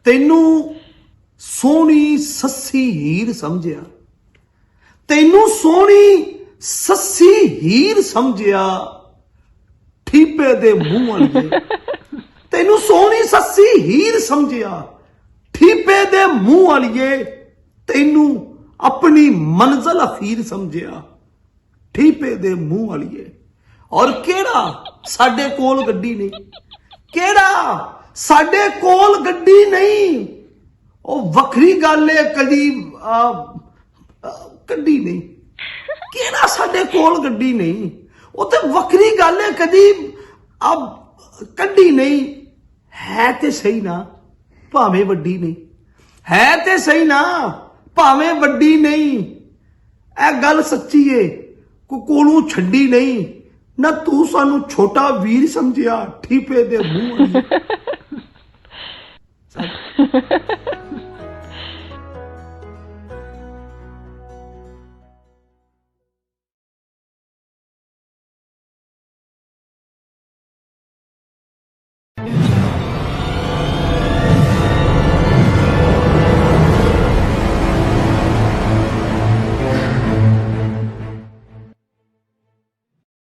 ਤੈਨੂੰ ਸੋਹਣੀ ਸੱਸੀ ਹੀਰ ਸਮਝਿਆ, ਤੈਨੂੰ ਸੋਹਣੀ ਸੱਸੀ ਹੀਰ ਸਮਝਿਆ ਠੀਪੇ ਦੇ ਮੂੰਹ ਵਾਲੀਏ, ਤੈਨੂੰ ਸੋਹਣੀ ਸੱਸੀ ਹੀਰ ਸਮਝਿਆ ਠੀਪੇ ਦੇ ਮੂੰਹ ਵਾਲੀਏ, ਤੈਨੂੰ ਆਪਣੀ ਮੰਜ਼ਲ ਅਖੀਰ ਸਮਝਿਆ ਠੀਪੇ ਦੇ ਮੂੰਹ ਵਾਲੀਏ। ਔਰ ਕਿਹੜਾ ਸਾਡੇ ਕੋਲ ਗੱਡੀ ਨਹੀਂ, ਕਿਹੜਾ ਸਾਡੇ ਕੋਲ ਗੱਡੀ ਨਹੀਂ, ਉਹ ਵੱਖਰੀ ਗੱਲ ਏ ਕਦੀ ਗੱਡੀ ਨਹੀਂ, ਕਿਹੜਾ ਸਾਡੇ ਕੋਲ ਗੱਡੀ ਨਹੀਂ, ਉਹ ਤੇ ਵੱਖਰੀ ਗੱਲ ਏ ਕਦੀ ਕੱਢੀ ਨਹੀਂ। ਹੈ ਤੇ ਸਹੀ ਨਾ ਭਾਵੇਂ ਵੱਡੀ ਨਹੀਂ, ਹੈ ਤੇ ਸਹੀ ਨਾ ਭਾਵੇਂ ਵੱਡੀ ਨਹੀਂ, ਇਹ ਗੱਲ ਸੱਚੀ ਏ ਕੋਲੋਂ ਛੱਡੀ ਨਹੀਂ ਨਾ, ਤੂੰ ਸਾਨੂੰ ਛੋਟਾ ਵੀਰ ਸਮਝਿਆ ਠੀਪੇ ਦੇ ਮੂੰਹ ਵਾਲੀ।